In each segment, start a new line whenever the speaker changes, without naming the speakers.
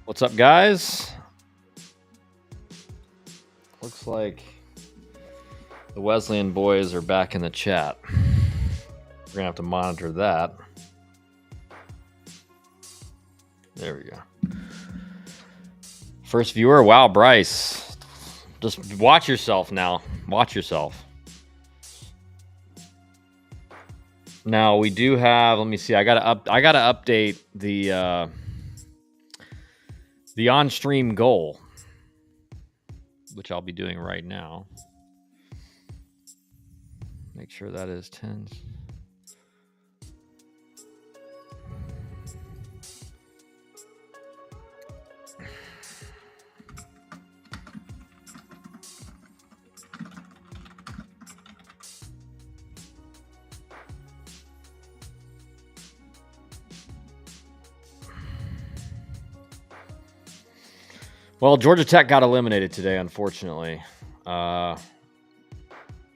What's up, guys? Looks like the Wesleyan boys are back in the chat. We're gonna have to monitor that. There we go. First viewer. Wow, Bryce. Just watch yourself now. Watch yourself. Now we do have. Let me see. I gotta update the on-stream goal, which I'll be doing right now. Make sure that is 10. Well, Georgia Tech got eliminated today, unfortunately.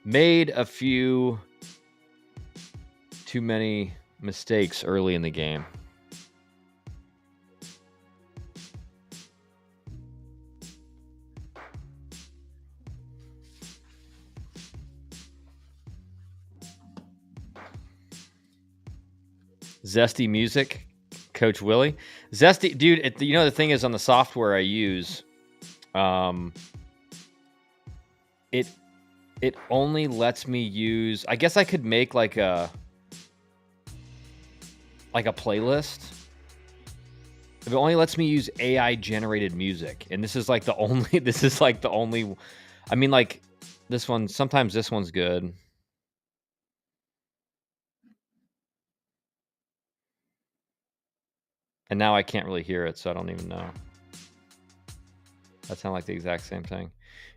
Made a few too many mistakes early in the game. Zesty music, Coach Willie. Zesty, dude, the thing is on the software I use, it only lets me use, I guess I could make like a playlist. It only lets me use AI generated music. And this is like the only, I mean, like this one, sometimes this one's good. And now I can't really hear it, so I don't even know. That sounds like the exact same thing.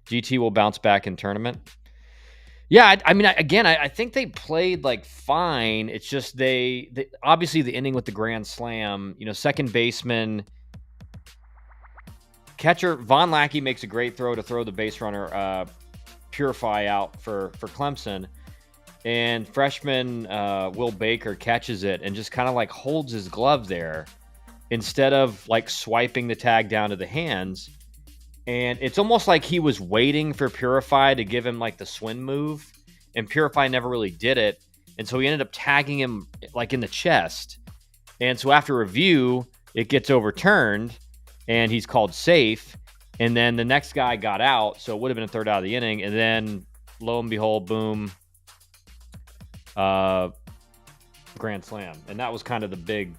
GT will bounce back in tournament. Yeah, I think they played like fine. It's just they obviously the ending with the grand slam. Second baseman, catcher Von Lackey makes a great throw to throw the base runner Purify out for Clemson, and freshman Will Baker catches it and just kind of like holds his glove there instead of like swiping the tag down to the hands. And it's almost like he was waiting for Purify to give him like the swing move, and Purify never really did it. And so he ended up tagging him like in the chest. And so after review, it gets overturned and he's called safe. And then the next guy got out, so it would have been a third out of the inning. And then lo and behold, boom, grand slam. And that was kind of the big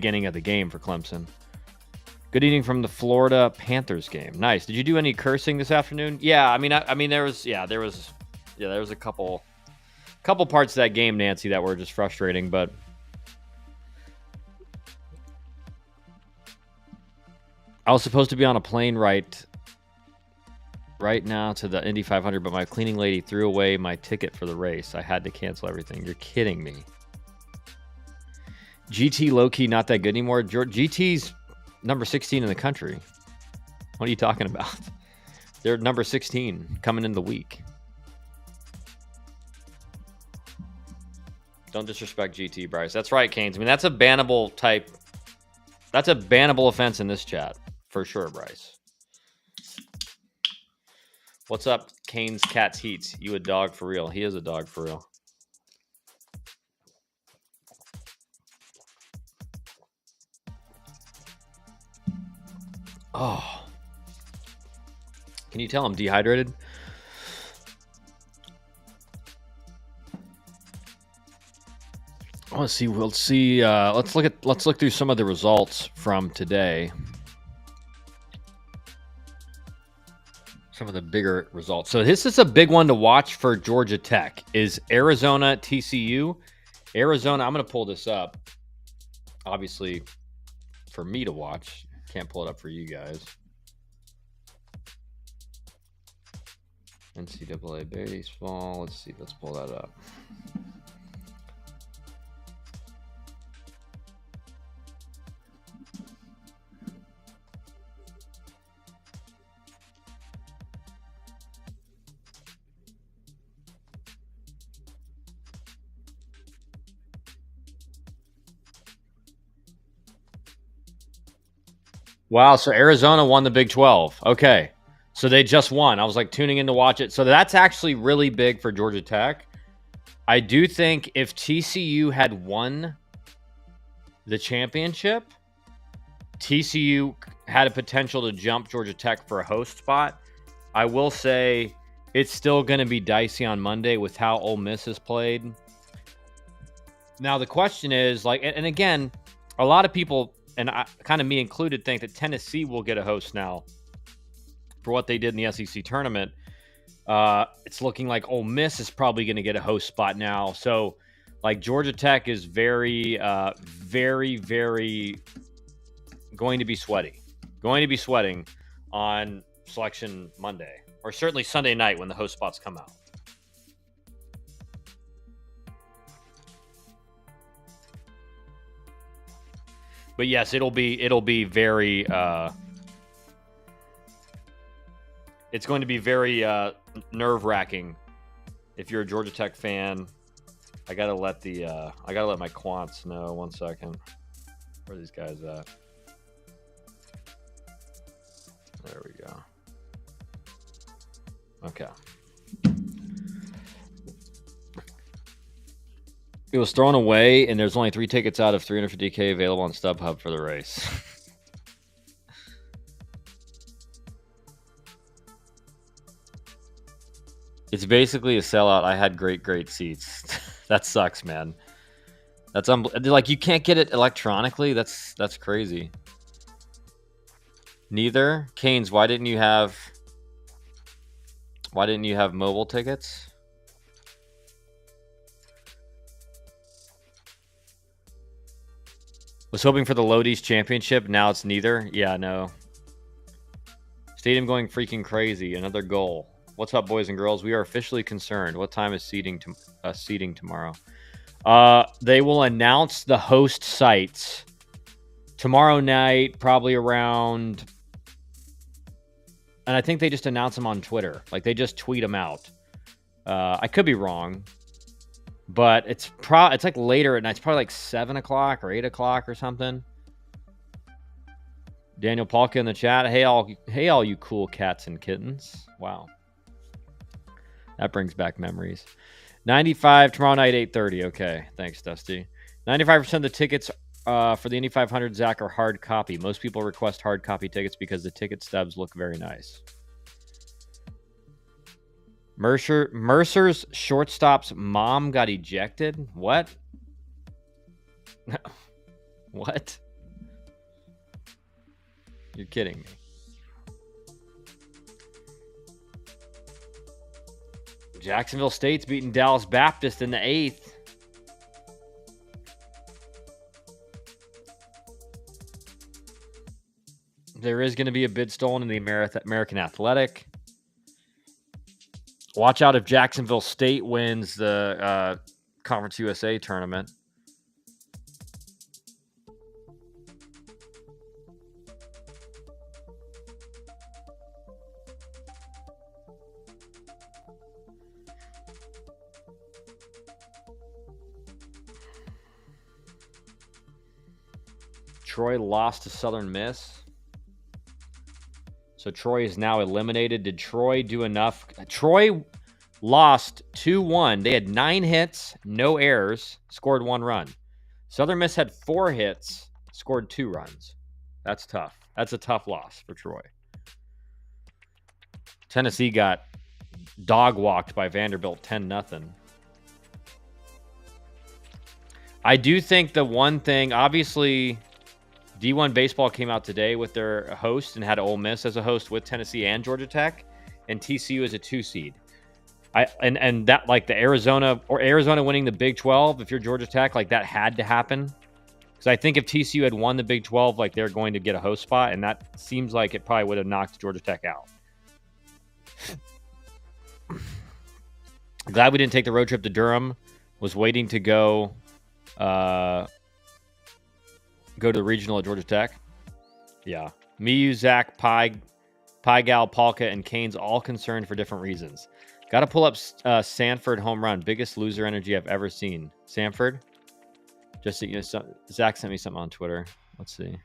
inning of the game for Clemson. Good evening from the Florida Panthers game. Nice. Did you do any cursing this afternoon? Yeah, there was a couple parts of that game, Nancy, that were just frustrating, but I was supposed to be on a plane right now to the Indy 500, but my cleaning lady threw away my ticket for the race. I had to cancel everything. You're kidding me. GT low-key not that good anymore. GT's number 16 in the country. What are you talking about? They're number 16 coming in the week. Don't disrespect GT, Bryce. That's right, Canes. I mean, that's a bannable offense in this chat. For sure, Bryce. What's up, Canes, Cats, Heats? You a dog for real. He is a dog for real. Oh. Can you tell I'm dehydrated? Let's see. Let's look through some of the results from today. Some of the bigger results. So this is a big one to watch for Georgia Tech. Is Arizona TCU? Arizona. I'm going to pull this up. Obviously, for me to watch. Can't pull it up for you guys. NCAA baseball. Let's see. Let's pull that up. Wow, so Arizona won the Big 12. Okay. So they just won. I was like tuning in to watch it. So that's actually really big for Georgia Tech. I do think if TCU had won the championship, TCU had a potential to jump Georgia Tech for a host spot. I will say it's still going to be dicey on Monday with how Ole Miss has played. Now, the question is, like, and again, a lot of people, and kind of me included, think that Tennessee will get a host now for what they did in the SEC tournament. It's looking like Ole Miss is probably going to get a host spot now. So, like, Georgia Tech is very, very going to be sweating on Selection Monday, or certainly Sunday night when the host spots come out. But yes, it'll be very it's going to be very nerve-wracking if you're a Georgia Tech fan. I gotta let my quants know. 1 second. Where are these guys at? There we go. Okay. It was thrown away, and there's only 3 tickets out of 350K available on StubHub for the race. It's basically a sellout. I had great seats. That sucks, man. That's like, you can't get it electronically. That's crazy. Neither. Canes, why didn't you have mobile tickets? Was hoping for the Lodi's championship. Now it's neither. Yeah, no. Stadium going freaking crazy. Another goal. What's up, boys and girls? We are officially concerned. What time is seating tomorrow? They will announce the host sites tomorrow night, probably around. And I think they just announce them on Twitter. Like, they just tweet them out. I could be wrong, but it's like later at night. It's probably like 7 o'clock or 8 o'clock or something. Daniel Polka in the chat. Hey all you cool cats and kittens. Wow. That brings back memories. 95 tomorrow night, 8:30. Okay. Thanks, Dusty. 95% of the tickets for the Indy 500, Zach, are hard copy. Most people request hard copy tickets because the ticket stubs look very nice. Mercer's shortstop's mom got ejected? What? What? You're kidding me. Jacksonville State's beating Dallas Baptist in the 8th. There is going to be a bid stolen in the American Athletic. Watch out if Jacksonville State wins the Conference USA tournament. Troy lost to Southern Miss. So Troy is now eliminated. Did Troy do enough? Troy lost 2-1. They had 9 hits, no errors, scored 1 run. Southern Miss had 4 hits, scored 2 runs. That's tough. That's a tough loss for Troy. Tennessee got dog walked by Vanderbilt 10-0. I do think the one thing, obviously, D1 Baseball came out today with their host and had Ole Miss as a host with Tennessee and Georgia Tech, and TCU as a 2 seed. And that, like, the Arizona winning the Big 12, if you're Georgia Tech, like, that had to happen. Because I think if TCU had won the Big 12, like, they're going to get a host spot, and that seems like it probably would have knocked Georgia Tech out. Glad we didn't take the road trip to Durham. Was waiting to go to the regional at Georgia Tech. Yeah. Miyu, Zach, Gal, Polka, and Canes all concerned for different reasons. Got to pull up Sanford home run. Biggest loser energy I've ever seen. Sanford? Just so you know, Zach sent me something on Twitter. Let's see.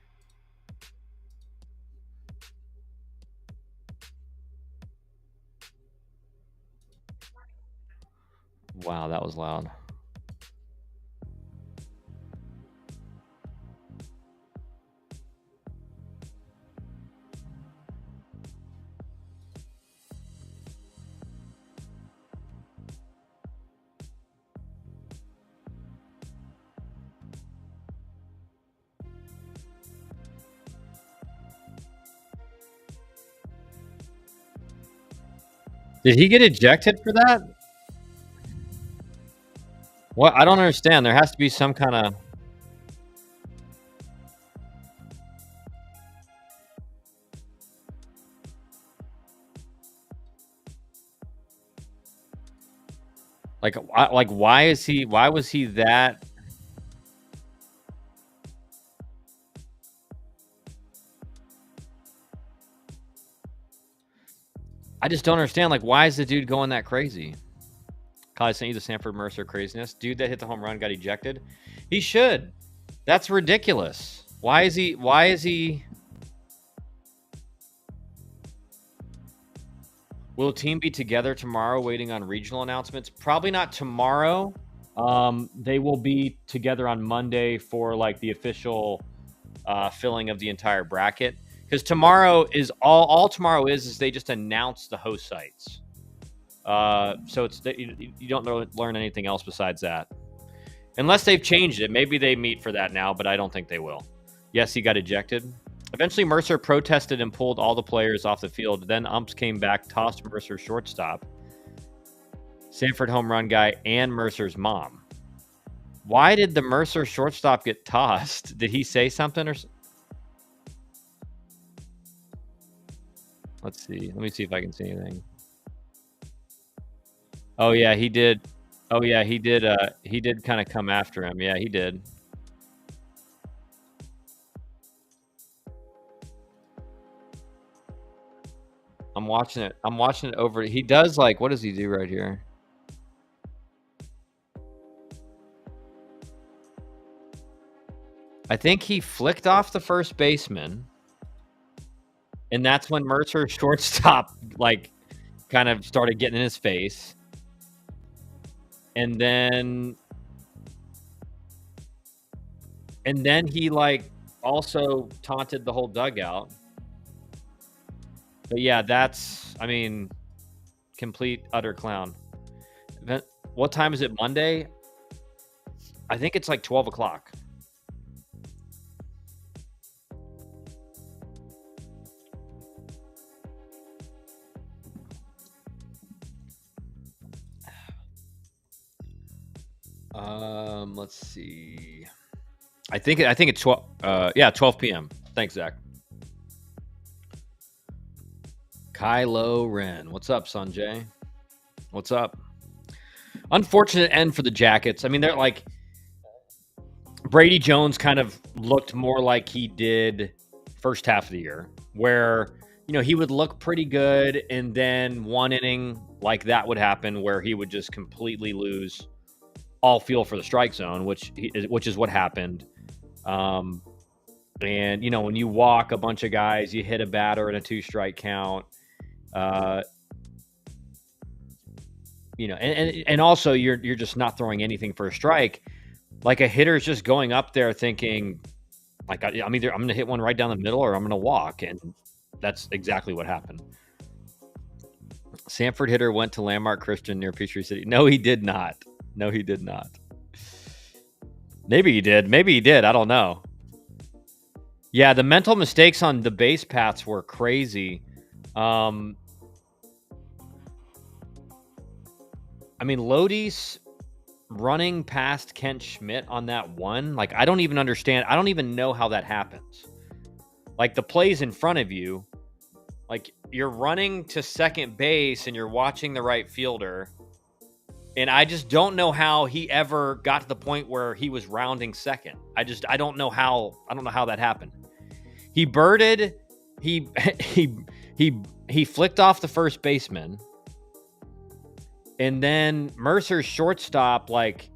Wow, that was loud. Did he get ejected for that? What? I don't understand. There has to be some kind of. Like, why is he? Why was he that? I just don't understand. Like, why is the dude going that crazy? Kyle sent you the Sanford Mercer craziness. Dude that hit the home run got ejected. He should. That's ridiculous. Why is he? Why is he? Will the team be together tomorrow waiting on regional announcements? Probably not tomorrow. They will be together on Monday for like the official filling of the entire bracket. Because tomorrow is all tomorrow is they just announce the host sites. So it's you don't learn anything else besides that. Unless they've changed it. Maybe they meet for that now, but I don't think they will. Yes, he got ejected. Eventually, Mercer protested and pulled all the players off the field. Then umps came back, tossed Mercer shortstop, Sanford home run guy, and Mercer's mom. Why did the Mercer shortstop get tossed? Did he say something or? Let's see. Let me see if I can see anything. Oh yeah, he did. Oh yeah, he did. He did kind of come after him. Yeah, he did. I'm watching it. I'm watching it over. He does like. What does he do right here? I think he flicked off the first baseman, and that's when Mercer shortstop like kind of started getting in his face, and then he like also taunted the whole dugout. But yeah, that's, I mean, complete utter clown. What time is it? Monday? I think it's like 12 o'clock. Let's see. I think it's 12. Yeah, 12 p.m. Thanks, Zach. Kylo Ren. What's up, Sanjay? What's up? Unfortunate end for the Jackets. I mean, they're like Brady Jones kind of looked more like he did first half of the year, where he would look pretty good, and then one inning like that would happen where he would just completely lose all feel for the strike zone, which is what happened. And when you walk a bunch of guys, you hit a batter in a 2-strike count. And also you're just not throwing anything for a strike. Like a hitter's just going up there thinking, like, I'm going to hit one right down the middle or I'm going to walk, and that's exactly what happened. Sanford hitter went to Landmark Christian near Peachtree City. No, he did not. Maybe he did. I don't know. Yeah, the mental mistakes on the base paths were crazy. I mean, Lodi's running past Kent Schmidt on that one. Like, I don't even understand. I don't even know how that happens. Like, the play's in front of you. Like, you're running to second base and you're watching the right fielder. And I just don't know how he ever got to the point where he was rounding second. I don't know how that happened. He birded, he flicked off the first baseman. And then Mercer's shortstop, like,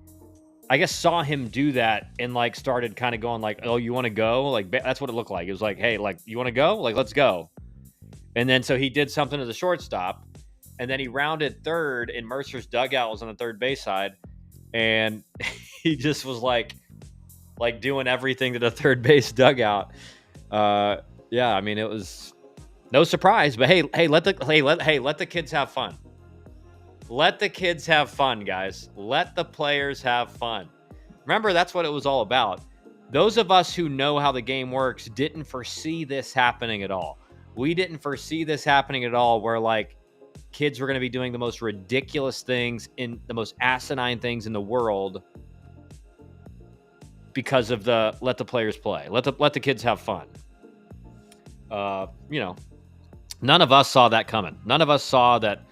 I guess saw him do that and like started kind of going like, "Oh, you want to go?" Like, that's what it looked like. It was like, "Hey, like, you want to go? Like, let's go." And then so he did something to the shortstop. and then he rounded third, and Mercer's dugout was on the third base side, and he just was like doing everything to the third base dugout. Yeah, I mean, it was no surprise, but hey, let the kids have fun. Let the kids have fun, guys. Let the players have fun. Remember, that's what it was all about. Those of us who know how the game works didn't foresee this happening at all. We didn't foresee this happening at all, where like kids were going to be doing the most ridiculous things, in the most asinine things in the world, because of the let the players play, let the kids have fun. You know, none of us saw that coming. None of us saw that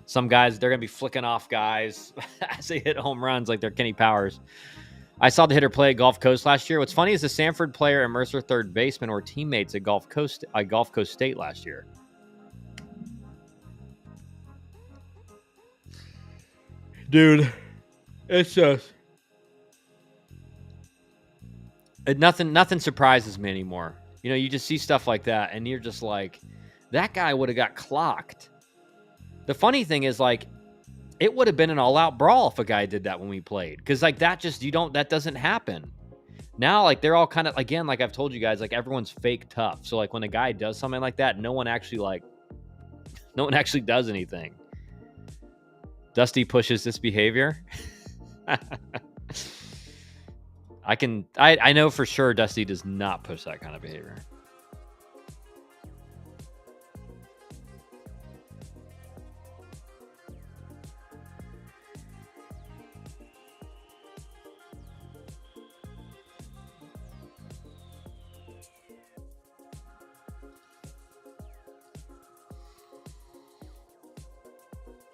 some guys, they're going to be flicking off guys as they hit home runs like they're Kenny Powers. I saw the hitter play at Gulf Coast last year. What's funny is the Sanford player and Mercer third baseman were teammates at Gulf Coast State last year. Dude, it's just nothing surprises me anymore. You know, you just see stuff like that, and you're just like, that guy would have got clocked. The funny thing is, like, it would have been an all-out brawl if a guy did that when we played. Because, like, that doesn't happen. Now, like, they're all kind of, again, like I've told you guys, like, everyone's fake tough. So, like, when a guy does something like that, no one actually does anything. Dusty pushes this behavior. I know for sure Dusty does not push that kind of behavior.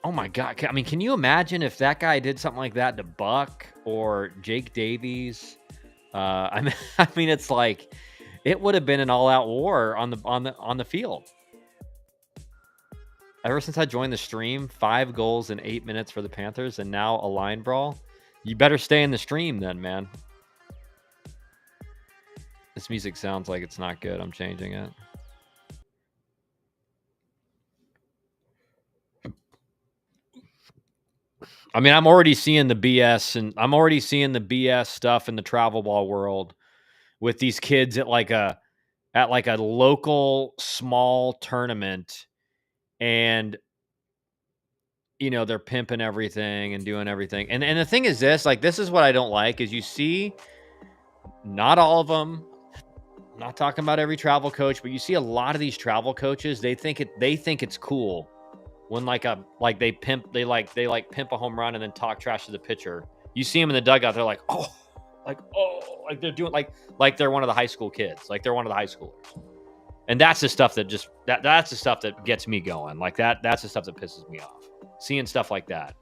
Oh my God. I mean, can you imagine if that guy did something like that to Buck or Jake Davies? I mean, it's like, it would have been an all-out war on the field. Ever since I joined the stream, 5 goals in 8 minutes for the Panthers, and now a line brawl. You better stay in the stream then, man. This music sounds like it's not good. I'm changing it. I mean, I'm already seeing the BS, and I'm already seeing the BS stuff in the travel ball world with these kids at like a local small tournament, and you know, they're pimping everything and doing everything. And the thing is this, like, this is what I don't like, is you see, not all of them, I'm not talking about every travel coach, but you see a lot of these travel coaches, they think it's cool when they pimp a home run and then talk trash to the pitcher. You see them in the dugout, they're like they're doing like they're one of the high school kids, like they're one of the high schoolers. And that's the stuff that that's the stuff that gets me going. Like that's the stuff that pisses me off. Seeing stuff like that.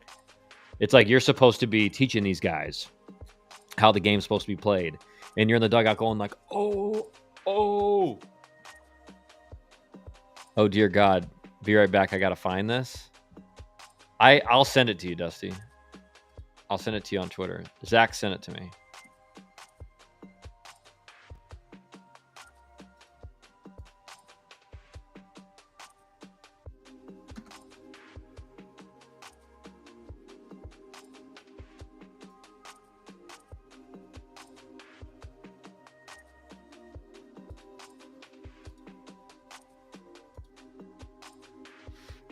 It's like, you're supposed to be teaching these guys how the game's supposed to be played, and you're in the dugout going like, oh dear God. Be right back. I gotta find this. I'll send it to you, Dusty. I'll send it to you on Twitter. Zach sent it to me.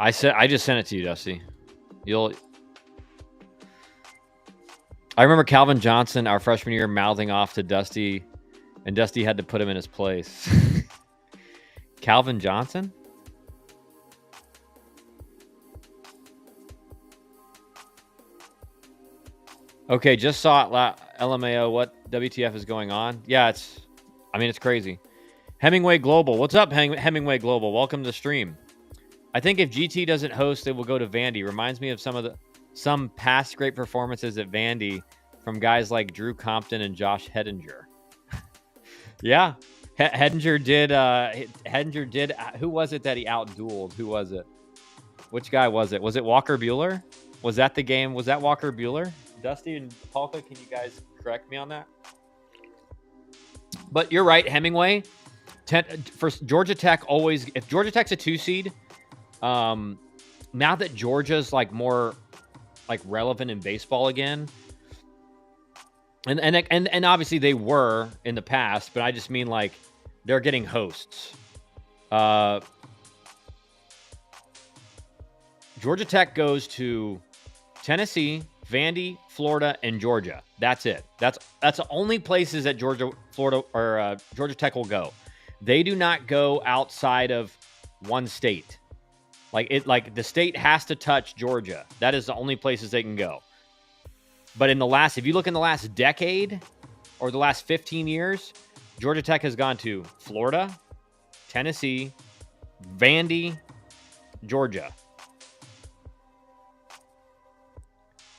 I just sent it to you, Dusty. I remember Calvin Johnson, our freshman year, mouthing off to Dusty, and Dusty had to put him in his place. Calvin Johnson? Okay, just saw it. LMAO, what WTF is going on? Yeah, it's crazy. Hemingway Global. What's up, Hemingway Global? Welcome to the stream. I think if GT doesn't host, it will go to Vandy. Reminds me of some past great performances at Vandy from guys like Drew Compton and Josh Hedinger. Yeah, Hedinger did. Who was it that he outdueled? Who was it? Which guy was it? Was it Walker Buehler? Was that the game? Was that Walker Buehler? Dusty and Polka, can you guys correct me on that? But you're right, Hemingway. For Georgia Tech, always, if Georgia Tech's a 2 seed, now that Georgia's like more like relevant in baseball again, and obviously they were in the past, but I just mean like they're getting hosts. Georgia Tech goes to Tennessee, Vandy, Florida, and Georgia. That's it. That's the only places that Georgia Tech will go. They do not go outside of one state. Like the state has to touch Georgia. That is the only places they can go. But if you look in the last decade or the last 15 years, Georgia Tech has gone to Florida, Tennessee, Vandy, Georgia.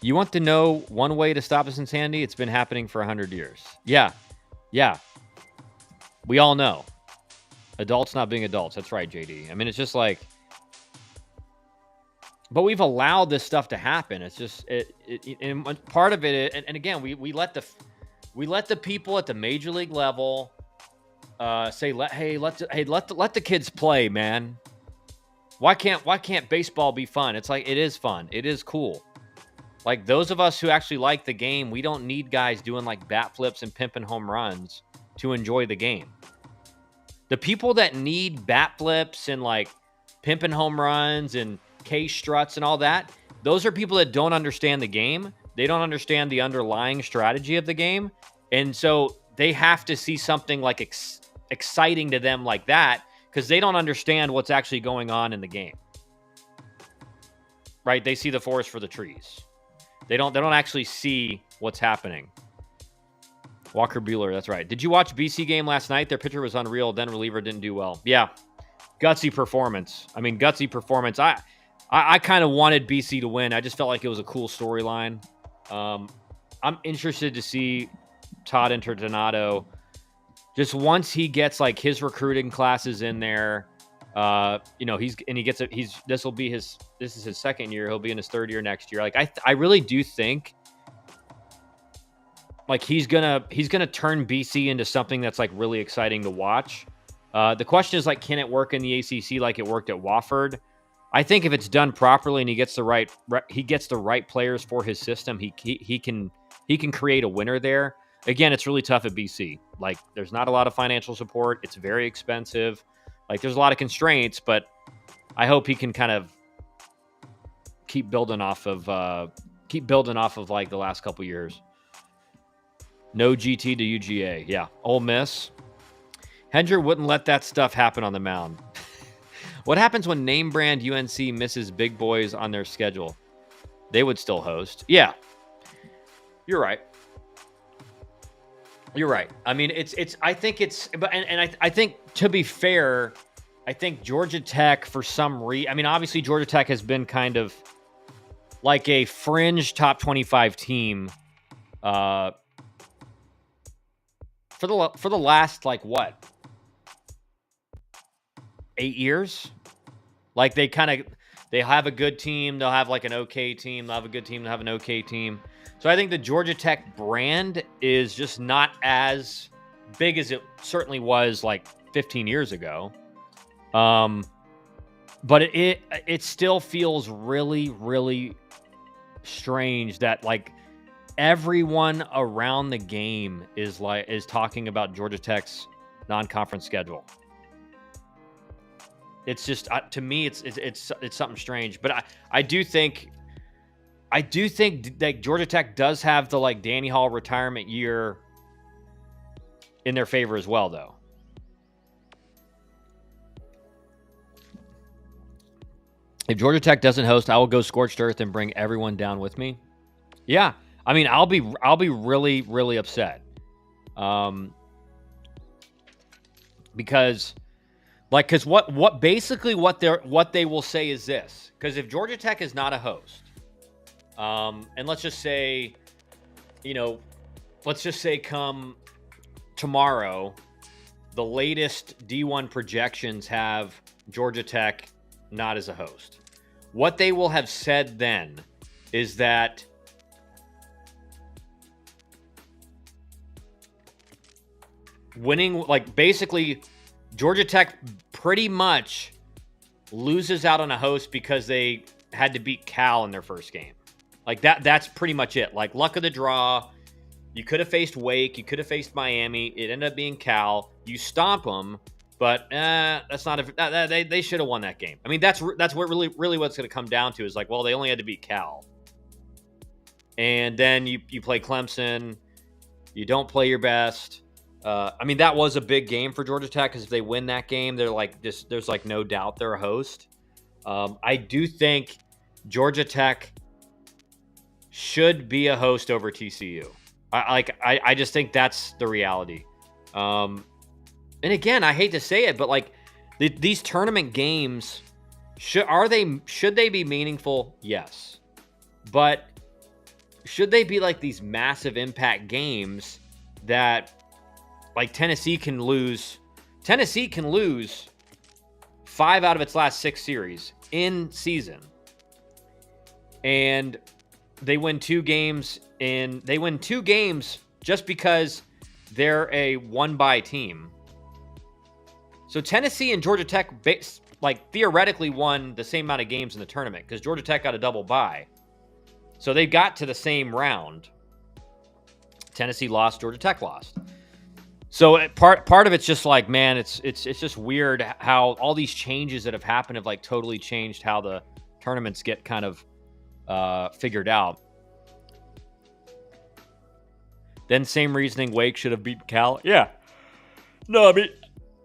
You want to know one way to stop this insanity? It's been happening for 100 years. Yeah. We all know. Adults not being adults. That's right, JD. I mean, it's just like... But we've allowed this stuff to happen. It's just... and part of it... And again, we let the people at the major league level say, let the kids play, man. Why can't baseball be fun? It's like, it is fun. It is cool. Like, those of us who actually like the game, we don't need guys doing like bat flips and pimping home runs to enjoy the game. The people that need bat flips and like pimping home runs and K struts and all that, those are people that don't understand the game. They don't understand the underlying strategy of the game. And so they have to see something like exciting to them like that, because they don't understand what's actually going on in the game. Right? They see the forest for the trees. They don't actually see what's happening. Walker Buehler, that's right. Did you watch BC game last night? Their pitcher was unreal. Then reliever didn't do well. Yeah. Gutsy performance. I kind of wanted BC to win. I just felt like it was a cool storyline. I'm interested to see Todd Interdonato. Just once he gets like his recruiting classes in there, this is his second year. He'll be in his third year next year. Like, I really do think like he's gonna turn BC into something that's like really exciting to watch. The question is, like, can it work in the ACC like it worked at Wofford? I think if it's done properly and he gets the right players for his system, he can create a winner there. Again, it's really tough at BC. Like, there's not a lot of financial support. It's very expensive. Like, there's a lot of constraints, but I hope he can kind of keep building off of like the last couple years. No GT to UGA. Yeah. Ole Miss. Hendry wouldn't let that stuff happen on the mound. What happens when name brand UNC misses big boys on their schedule? They would still host. Yeah. You're right. I mean, I think to be fair, I think Georgia Tech for some reason, I mean, obviously Georgia Tech has been kind of like a fringe top 25 team for the last, like, what, 8 years? Like, they have a good team, they'll have like an okay team, they'll have a good team, they'll have an okay team. So I think the Georgia Tech brand is just not as big as it certainly was like 15 years ago. But it still feels really, really strange that like everyone around the game is talking about Georgia Tech's non-conference schedule. It's just, to me, it's something strange. But I do think that Georgia Tech does have the like Danny Hall retirement year in their favor as well, though. If Georgia Tech doesn't host, I will go scorched earth and bring everyone down with me. Yeah, I mean, I'll be really, really upset, because what they will say is this. Because if Georgia Tech is not a host, and let's just say come tomorrow, the latest D1 projections have Georgia Tech not as a host. What they will have said then is that winning, like, basically Georgia Tech pretty much loses out on a host because they had to beat Cal in their first game. Like that's pretty much it. Like luck of the draw. You could have faced Wake. You could have faced Miami. It ended up being Cal. You stomp them, but that's not a. They should have won that game. I mean, that's what really what's going to come down to is like, well, they only had to beat Cal, and then you play Clemson. You don't play your best. I mean, that was a big game for Georgia Tech because if they win that game, they're like this. There's like no doubt they're a host. I do think Georgia Tech should be a host over TCU. I just think that's the reality. And again, I hate to say it, but like these tournament games, should they be meaningful? Yes. But should they be like these massive impact games that like Tennessee can lose 5 out of its last 6 series in season. And they win 2 games just because they're a one-bye team. So Tennessee and Georgia Tech theoretically won the same amount of games in the tournament because Georgia Tech got a double bye. So they got to the same round. Tennessee lost, Georgia Tech lost. So part of it's just like, man, it's just weird how all these changes that have happened have like totally changed how the tournaments get kind of figured out. Then same reasoning, Wake should have beat Cal. Yeah. No, I mean,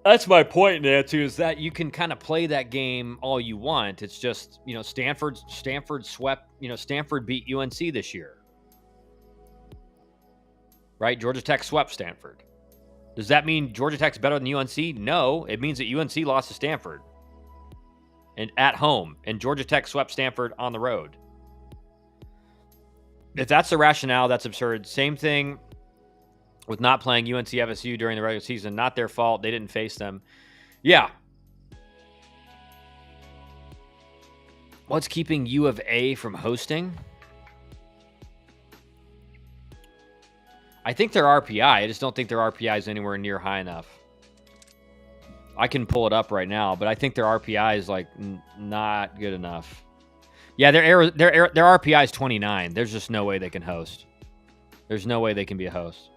that's my point, Nancy, is that you can kind of play that game all you want. It's just, Stanford swept, Stanford beat UNC this year. Right? Georgia Tech swept Stanford. Does that mean Georgia Tech's better than UNC? No, it means that UNC lost to Stanford and at home, and Georgia Tech swept Stanford on the road. If that's the rationale, that's absurd. Same thing with not playing UNC FSU during the regular season. Not their fault. They didn't face them. Yeah. What's keeping U of A from hosting? I think their RPI. I just don't think their RPI is anywhere near high enough. I can pull it up right now, but I think their RPI is like not good enough. Yeah, their RPI is 29. There's just no way they can host. There's no way they can be a host.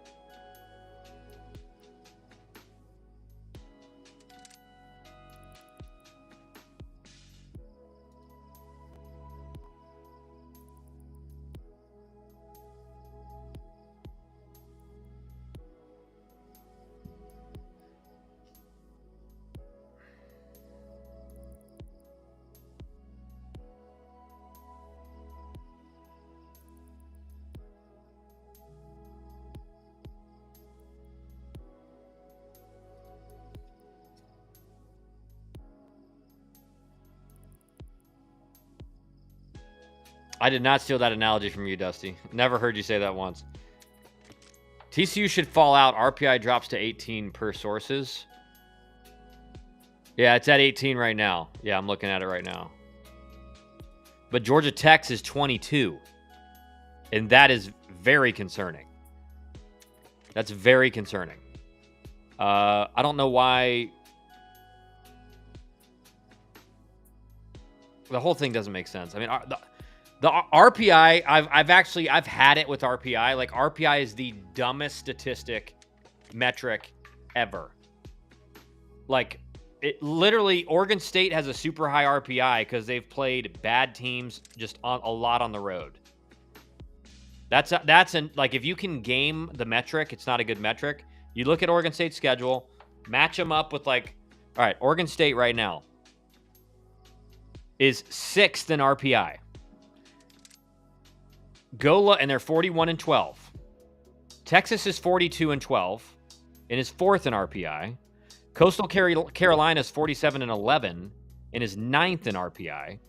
I did not steal that analogy from you, Dusty. Never heard you say that once. TCU should fall out. RPI drops to 18 per sources. Yeah, it's at 18 right now. Yeah, I'm looking at it right now. But Georgia Tech's is 22. And that is very concerning. That's very concerning. I don't know why. The whole thing doesn't make sense. I mean, the RPI, I've had it with RPI. Like, RPI is the dumbest statistic metric ever. Like, it literally, Oregon State has a super high RPI because they've played bad teams just a lot on the road. That's like, if you can game the metric, it's not a good metric. You look at Oregon State's schedule, match them up with like, all right, Oregon State right now is 6th in RPI. And they're 41-12. Texas is 42-12 and is 4th in RPI. Coastal Carolina is 47-11 and is 9th in RPI.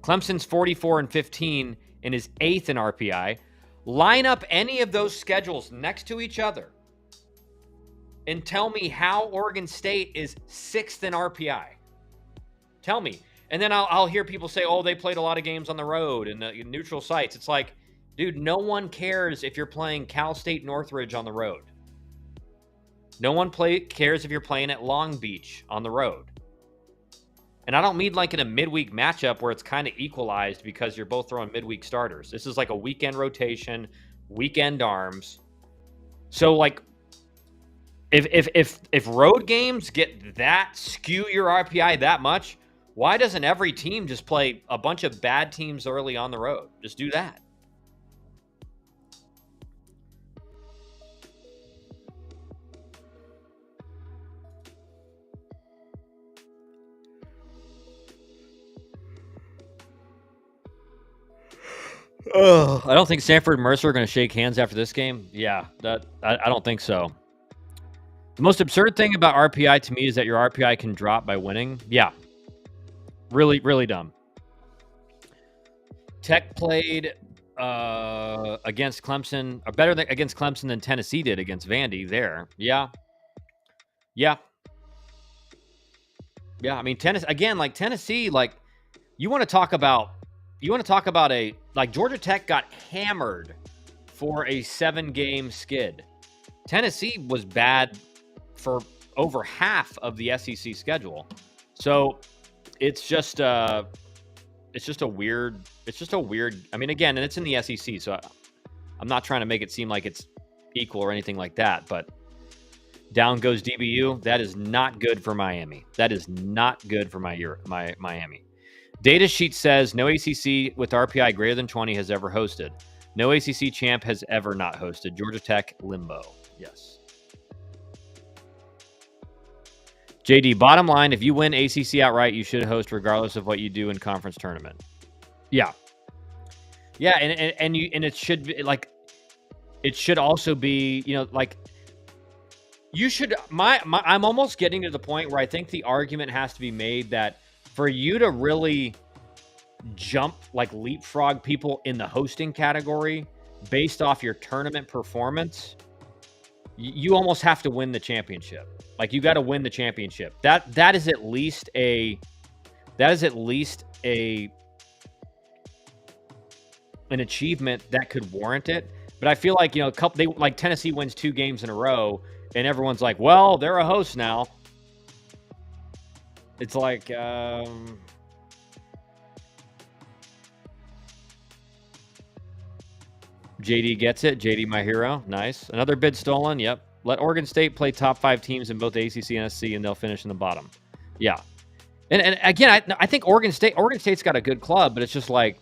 Clemson's 44-15 and is 8th in RPI. Line up any of those schedules next to each other and tell me how Oregon State is 6th in RPI. Tell me. And then I'll hear people say, oh, they played a lot of games on the road and neutral sites. It's like, dude, no one cares if you're playing Cal State Northridge on the road. No one cares if you're playing at Long Beach on the road. And I don't mean like in a midweek matchup where it's kind of equalized because you're both throwing midweek starters. This is like a weekend rotation, weekend arms. So like if road games get that skew your RPI that much, why doesn't every team just play a bunch of bad teams early on the road? Just do that. I don't think Sanford and Mercer are going to shake hands after this game. Yeah, I don't think so. The most absurd thing about RPI to me is that your RPI can drop by winning. Yeah. Really, really dumb. Tech played against Clemson, or better against Clemson than Tennessee did against Vandy there. Yeah. Yeah. Yeah. I mean, Tennessee, like, you want to talk about Georgia Tech got hammered for a 7-game skid. Tennessee was bad for over half of the SEC schedule. So it's just a weird, I mean, again, and it's in the SEC, so I'm not trying to make it seem like it's equal or anything like that, but down goes DBU. That is not good for Miami. That is not good for my Miami. Data sheet says no ACC with RPI greater than 20 has ever hosted. No ACC champ has ever not hosted. Georgia Tech limbo. Yes. JD, bottom line, if you win ACC outright, you should host regardless of what you do in conference tournament. Yeah. Yeah, and it should be like, it should also be, like, you should, I'm almost getting to the point where I think the argument has to be made that for you to really jump, like leapfrog people in the hosting category based off your tournament performance, you almost have to win the championship. Like, you got to win the championship. That is at least an achievement that could warrant it. But I feel like, Tennessee wins 2 games in a row and everyone's like, well, they're a host now. It's like, JD gets it. JD, my hero. Nice. Another bid stolen. Yep. Let Oregon State play top 5 teams in both ACC and SC, and they'll finish in the bottom. Yeah. And again, I think Oregon State's got a good club, but it's just like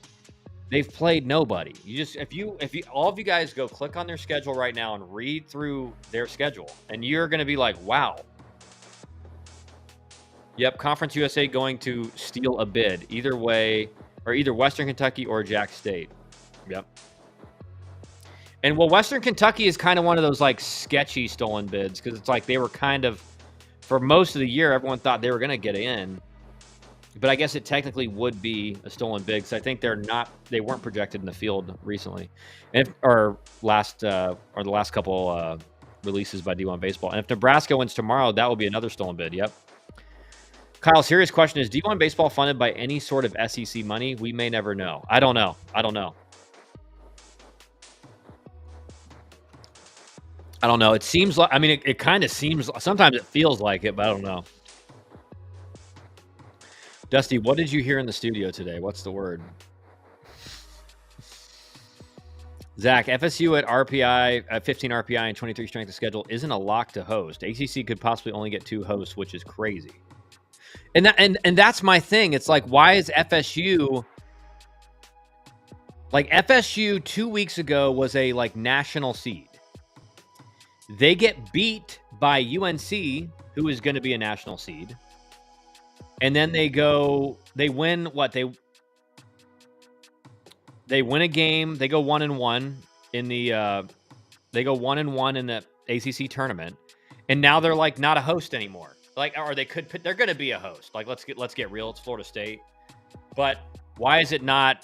they've played nobody. If you all of you guys go click on their schedule right now and read through their schedule, and you're going to be like, wow. Yep, Conference USA going to steal a bid either way, or either Western Kentucky or Jack State. Yep. And well, Western Kentucky is kind of one of those like sketchy stolen bids, because it's like they were kind of, for most of the year, everyone thought they were going to get in. But I guess it technically would be a stolen bid, because I think they weren't projected in the field recently, or the last couple releases by D1 Baseball. And if Nebraska wins tomorrow, that will be another stolen bid. Yep. Kyle, serious question: is D1 Baseball funded by any sort of SEC money? We may never know. I don't know. I don't know. It seems like, I mean, it kind of seems, sometimes it feels like it, but I don't know. Dusty, what did you hear in the studio today? What's the word? Zach, FSU at RPI, at 15 RPI and 23 strength of schedule isn't a lock to host. ACC could possibly only get 2 hosts, which is crazy. And that's my thing. It's like, why is FSU, like, FSU 2 weeks ago was a like national seed. They get beat by UNC, who is going to be a national seed. And then they win what? They win a game. They go 1-1 in the they go 1-1 in the ACC tournament. And now they're like not a host anymore. Like, or they're going to be a host. Like, let's get real. It's Florida State. But why is it to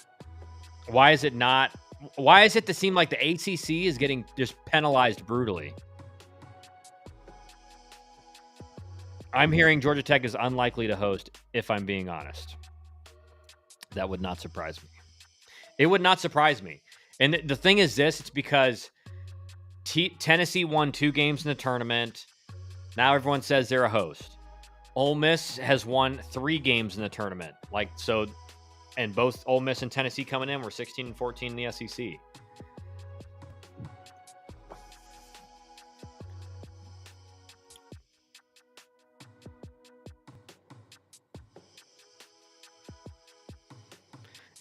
seem like the ACC is getting just penalized brutally? I'm hearing Georgia Tech is unlikely to host, if I'm being honest. That would not surprise me. It would not surprise me. And the thing is this, it's because Tennessee won 2 games in the tournament. Now everyone says they're a host. Ole Miss has won 3 games in the tournament. Like, so, and both Ole Miss and Tennessee coming in were 16 and 14 in the SEC.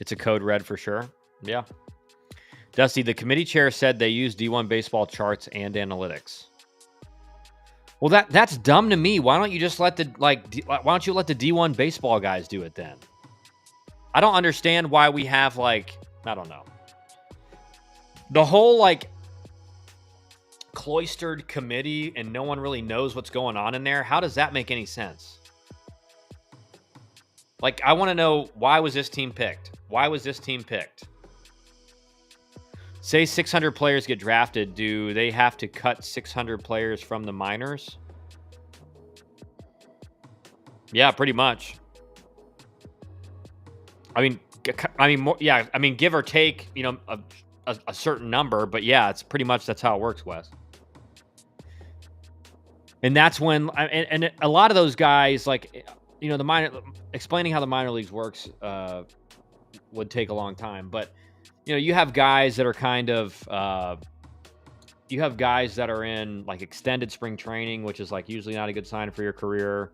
It's a code red for sure. Yeah. Dusty, the committee chair said they use D1 baseball charts and analytics. Well, that's dumb to me. Why don't you just let the why don't you let the D1 baseball guys do it then? I don't understand why we have I don't know. The whole cloistered committee and no one really knows what's going on in there. How does that make any sense? I want to know, why was this team picked? Why was this team picked? Say 600 players get drafted. Do they have to cut 600 players from the minors? Yeah, pretty much. I mean, more, yeah. I mean, give or take, a certain number, but yeah, it's pretty much that's how it works, Wes. And that's when, and a lot of those guys, the explaining how the minor leagues works would take a long time, but you have guys that are kind of, you have guys that are in extended spring training, which is usually not a good sign for your career.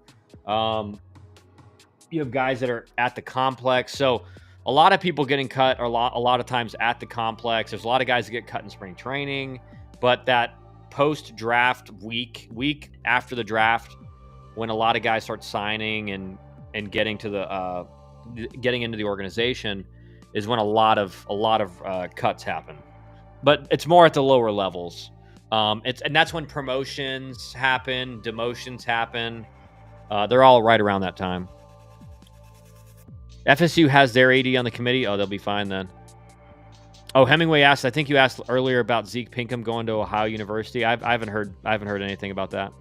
You have guys that are at the complex. So a lot of people getting cut are a lot of times at the complex. There's a lot of guys that get cut in spring training, but that post-draft week after the draft, when a lot of guys start signing and getting to the getting into the organization, is when a lot of cuts happen. But it's more at the lower levels. And that's when promotions happen, demotions happen. They're all right around that time. FSU has their AD on the committee. Oh, they'll be fine then. Oh, Hemingway asked, I think you asked earlier about Zeke Pinkham going to Ohio University. I haven't heard anything about that.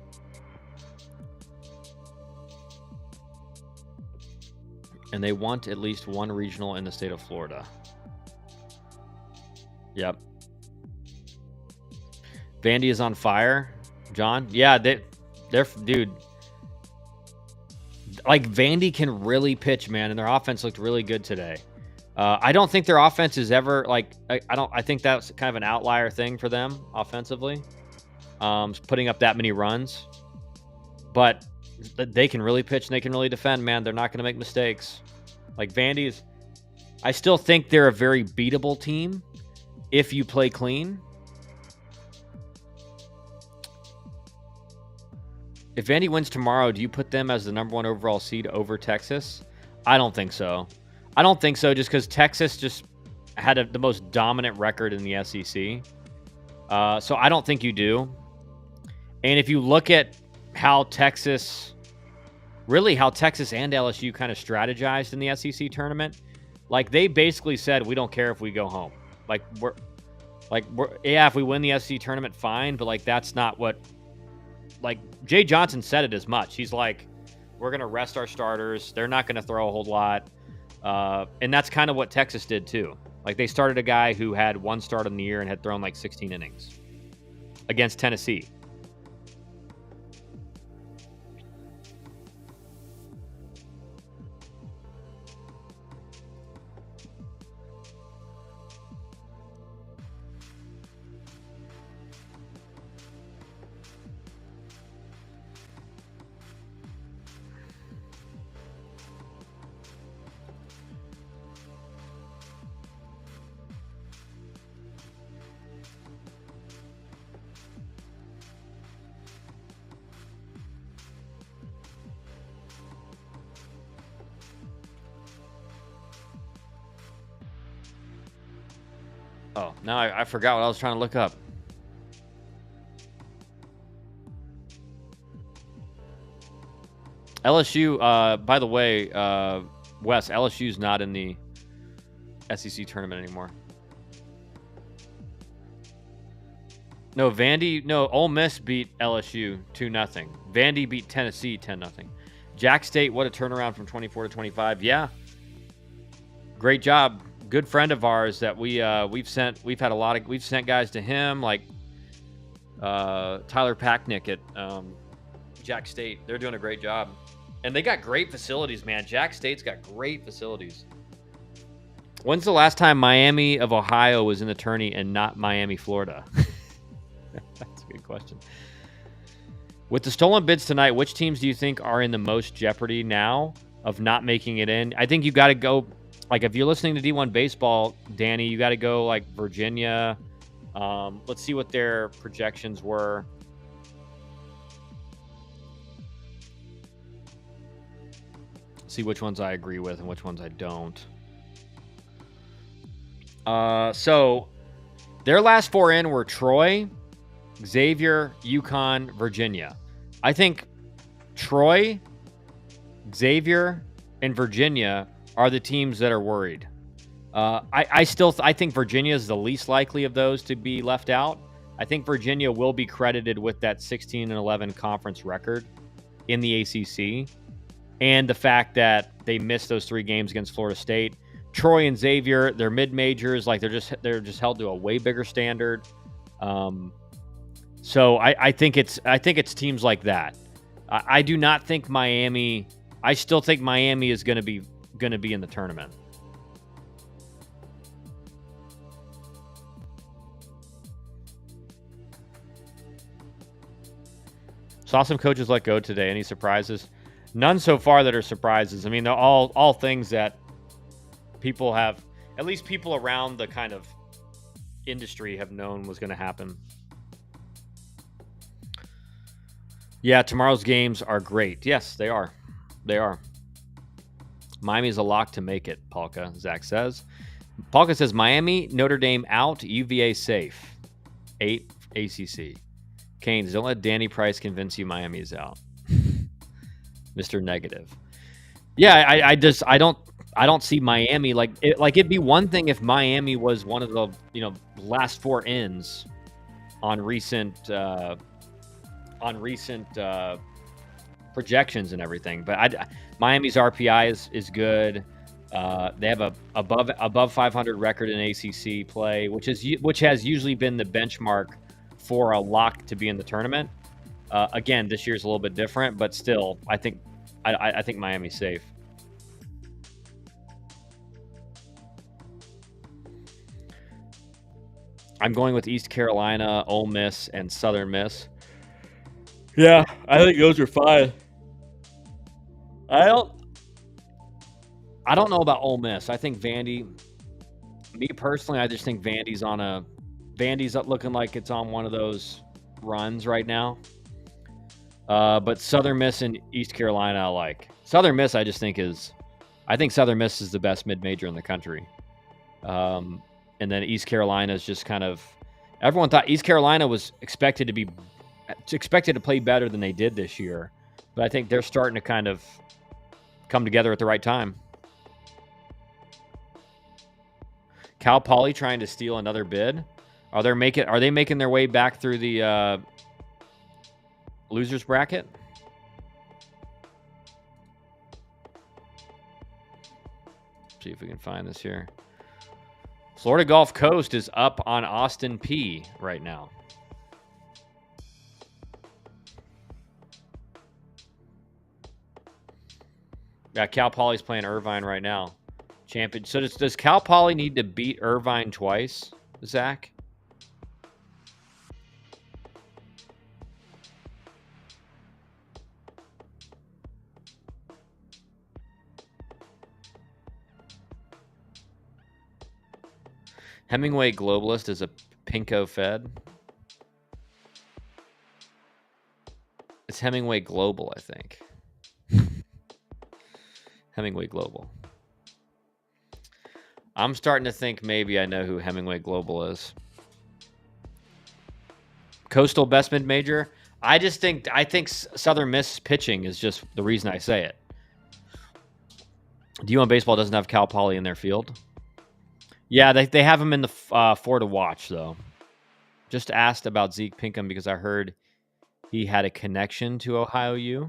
And they want at least one regional in the state of Florida. Yep. Vandy is on fire, John. Yeah, they're dude. Vandy can really pitch, man, and their offense looked really good today. I don't think their offense is ever I think that's kind of an outlier thing for them offensively, putting up that many runs. But they can really pitch and they can really defend, man. They're not going to make mistakes. Vandy's, I still think they're a very beatable team if you play clean. If Vandy wins tomorrow, do you put them as the number 1 overall seed over Texas? I don't think so. Just because Texas just had the most dominant record in the SEC. So I don't think you do. And if you look at how Texas and LSU kind of strategized in the SEC tournament, they basically said, we don't care if we go home. If we win the SEC tournament, fine, but that's not what. Jay Johnson said it as much. He's like, we're going to rest our starters. They're not going to throw a whole lot. And that's kind of what Texas did too. They started a guy who had 1 start in the year and had thrown 16 innings against Tennessee. Oh, now I forgot what I was trying to look up. LSU, by the way, Wes, LSU's not in the SEC tournament anymore. No, Ole Miss beat LSU 2-0. Vandy beat Tennessee 10-0. Jack State, what a turnaround from 24 to 25. Yeah. Great job. Good friend of ours that we've sent guys to him, Tyler Packnick at Jack State. They're doing a great job. And they got great facilities, man. Jack State's got great facilities. When's the last time Miami of Ohio was in the tourney and not Miami, Florida? That's a good question. With the stolen bids tonight, which teams do you think are in the most jeopardy now of not making it in? I think you got to go, like, if you're listening to D1 Baseball, Danny, you got to go, like, Virginia. Let's see what their projections were. See which ones I agree with and which ones I don't. So their last four in were Troy, Xavier, UConn, Virginia. I think Troy, Xavier, and Virginia are the teams that are worried. I think Virginia is the least likely of those to be left out. I think Virginia will be credited with that 16-11 conference record in the ACC, and the fact that they missed those 3 games against Florida State. Troy and Xavier, they're mid-majors, like they're just held to a way bigger standard. So I think it's teams like that. I do not think Miami. I still think Miami is going to be in the tournament. Saw some coaches let go today. Any surprises? None so far that are surprises. I mean, they're all things that people have, at least people around the kind of industry, have known was going to happen. Yeah, tomorrow's games are great. Yes, they are. They are. Miami's a lock to make it, Polka, Zach says. Polka says, Miami, Notre Dame out, UVA safe. 8 ACC. Canes, don't let Danny Price convince you Miami is out. Mr. Negative. Yeah, I don't see Miami it'd be one thing if Miami was one of the last 4 ins on recent projections and everything, but Miami's RPI is good. They have a above 500 record in ACC play, which has usually been the benchmark for a lock to be in the tournament. Again, this year's a little bit different, but still, I think Miami's safe. I'm going with East Carolina, Ole Miss, and Southern Miss. Yeah, I think those are fine. I don't know about Ole Miss. I think Vandy. Me personally, I just think Vandy's looking like it's on one of those runs right now. But Southern Miss and East Carolina, I like. Southern Miss, I think Southern Miss is the best mid-major in the country. And then East Carolina is just kind of, everyone thought East Carolina was expected to play better than they did this year. But I think they're starting to kind of come together at the right time. Cal Poly trying to steal another bid. Are they making their way back through the losers bracket? See if we can find this here. Florida Gulf Coast is up on Austin Peay right now. Yeah, Cal Poly's playing Irvine right now. Champion. So does Cal Poly need to beat Irvine twice, Zach? Hemingway Globalist is a Pinko Fed. It's Hemingway Global, I think. Hemingway Global. I'm starting to think maybe I know who Hemingway Global is. Coastal best mid-major. I think Southern Miss pitching is just the reason I say it. D1 Baseball doesn't have Cal Poly in their field. Yeah, they have him in the 4 to watch, though. Just asked about Zeke Pinkham because I heard he had a connection to Ohio U.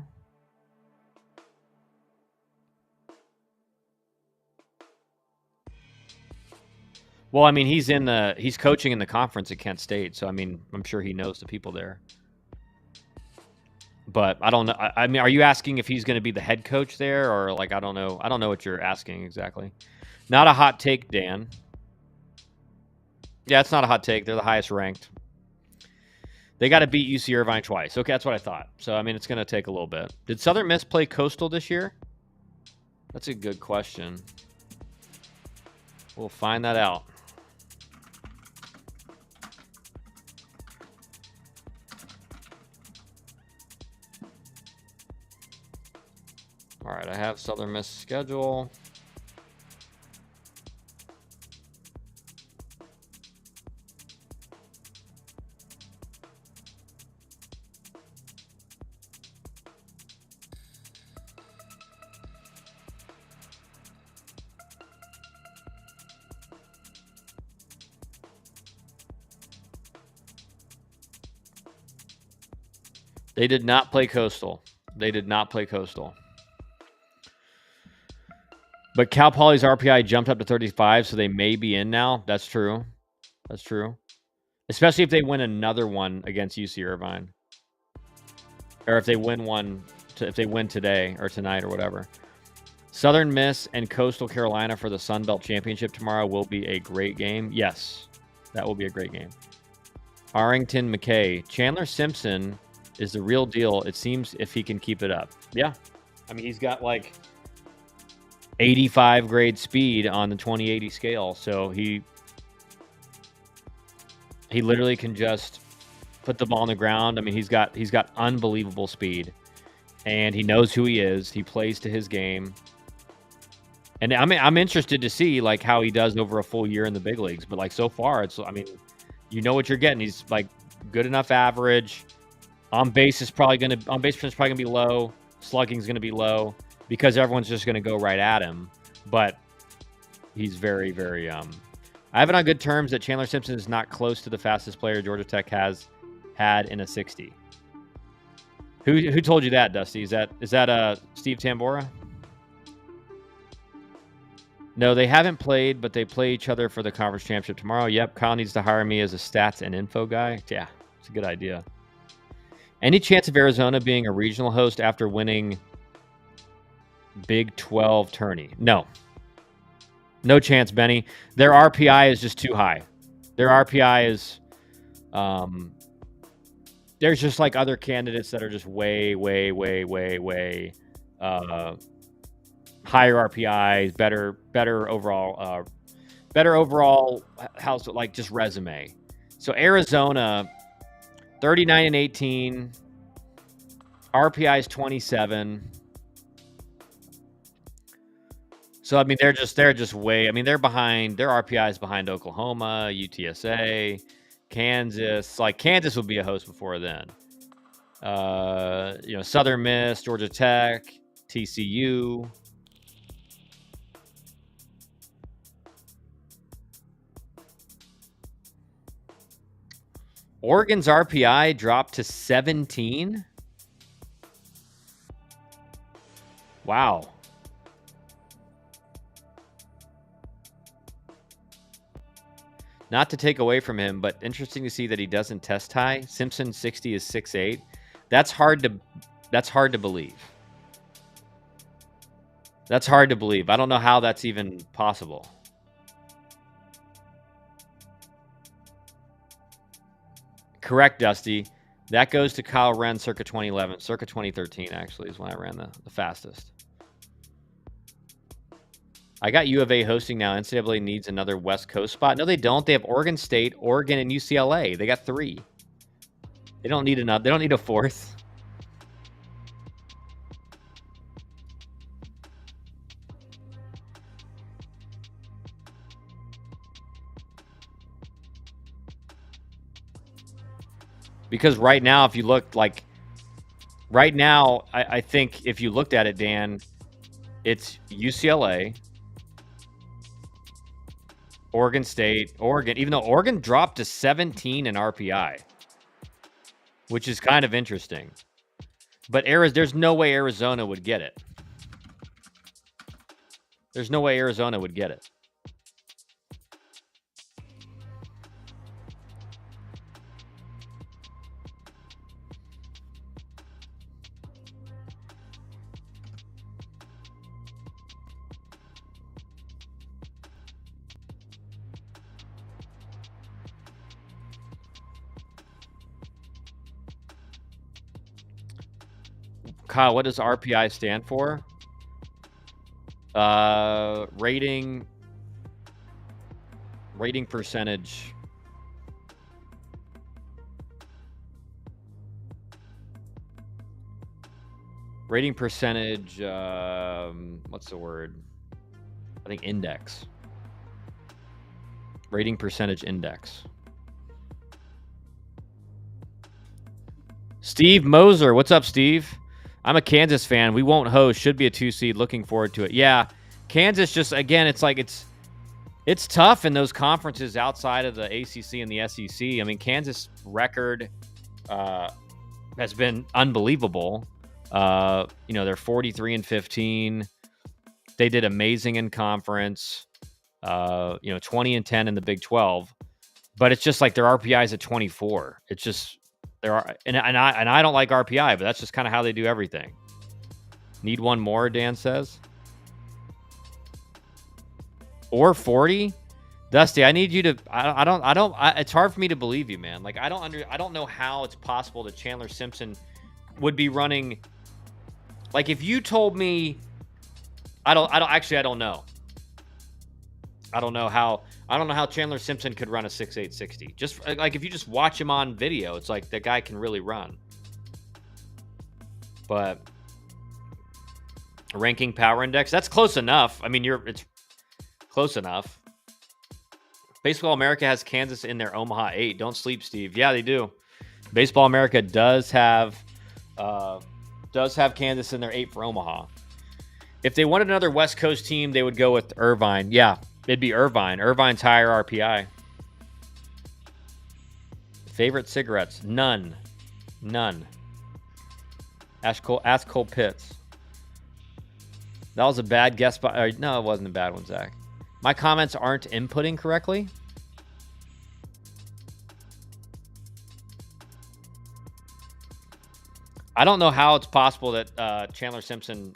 Well, I mean, he's coaching in the conference at Kent State, so I mean, I'm sure he knows the people there. But I don't know. I mean, are you asking if he's going to be the head coach there, or like I don't know. I don't know what you're asking exactly. Not a hot take, Dan. Yeah, it's not a hot take. They're the highest ranked. They got to beat UC Irvine twice. Okay, that's what I thought. So I mean, it's going to take a little bit. Did Southern Miss play Coastal this year? That's a good question. We'll find that out. All right, I have Southern Miss schedule. They did not play Coastal. They did not play Coastal. But Cal Poly's RPI jumped up to 35, so they may be in now. That's true. That's true. Especially if they win another one against UC Irvine. Or if they win one, if they win today or tonight or whatever. Southern Miss and Coastal Carolina for the Sun Belt Championship tomorrow will be a great game. Yes, that will be a great game. Arrington McKay. Chandler Simpson is the real deal, it seems, if he can keep it up. Yeah. I mean, he's got like 85 grade speed on the 2080 scale. So he literally can just put the ball on the ground. I mean, he's got unbelievable speed, and he knows who he is. He plays to his game. And I'm interested to see like how he does over a full year in the big leagues. But like so far, it's, I mean, you know what you're getting. He's like good enough average. On base percentage is probably gonna be low. Slugging is gonna be low because everyone's just gonna go right at him. But he's very, very. I have it on good terms that Chandler Simpson is not close to the fastest player Georgia Tech has had in a 60. Who told you that, Dusty? Is that Steve Tambora? No, they haven't played, but they play each other for the conference championship tomorrow. Yep, Kyle needs to hire me as a stats and info guy. Yeah, it's a good idea. Any chance of Arizona being a regional host after winning Big 12 tourney? No. No chance, Benny. Their RPI is just too high. Their RPI is... there's just like other candidates that are just way higher RPIs, better overall house, like just resume. So Arizona, 39-18, RPI is 27. So I mean, they're just way. I mean, they're behind. Their RPI is behind Oklahoma, UTSA, Kansas. Like Kansas would be a host before then. Southern Miss, Georgia Tech, TCU. Oregon's RPI dropped to 17. Wow. Not to take away from him, but interesting to see that he doesn't test high. Simpson 60 is 6'8". That's hard to believe. That's hard to believe. I don't know how that's even possible. Correct, Dusty. That goes to Kyle Wren circa 2011. Circa 2013, actually, is when I ran the fastest. I got U of A hosting now. NCAA needs another West Coast spot. No, they don't. They have Oregon State, Oregon, and UCLA. They got 3. They don't need another. They don't need a 4th. Because right now, if you look like, right now, I think if you looked at it, Dan, it's UCLA, Oregon State, Oregon, even though Oregon dropped to 17 in RPI, which is kind of interesting. But there's no way Arizona would get it. There's no way Arizona would get it. Kyle, what does RPI stand for? Rating percentage. Rating percentage, what's the word? I think index. Rating percentage index. Steve Moser, what's up, Steve? I'm a Kansas fan. We won't host. Should be a 2 seed. Looking forward to it. Yeah, Kansas just, again, it's like it's tough in those conferences outside of the ACC and the SEC. I mean, Kansas record has been unbelievable. They're 43-15. They did amazing in conference. 20-10 in the Big 12. But it's just like their RPI is at 24. It's just there are, and I don't like RPI, but that's just kind of how they do everything. Need one more, Dan says. Or 40, Dusty. I need you to. It's hard for me to believe you, man. Like I don't know how it's possible that Chandler Simpson would be running. Like if you told me, I don't know. I don't know how Chandler Simpson could run a 6.8 60. Just like if you just watch him on video, it's like that guy can really run. But ranking power index, that's close enough. I mean, it's close enough. Baseball America has Kansas in their Omaha 8. Don't sleep, Steve. Yeah, they do. Baseball America does have Kansas in their 8 for Omaha. If they wanted another West Coast team, they would go with Irvine. Yeah, it'd be Irvine. Irvine's higher RPI. Favorite cigarettes? None. Ask Cole Pitts. That was a bad guess. No, it wasn't a bad one, Zach. My comments aren't inputting correctly. I don't know how it's possible that Chandler Simpson...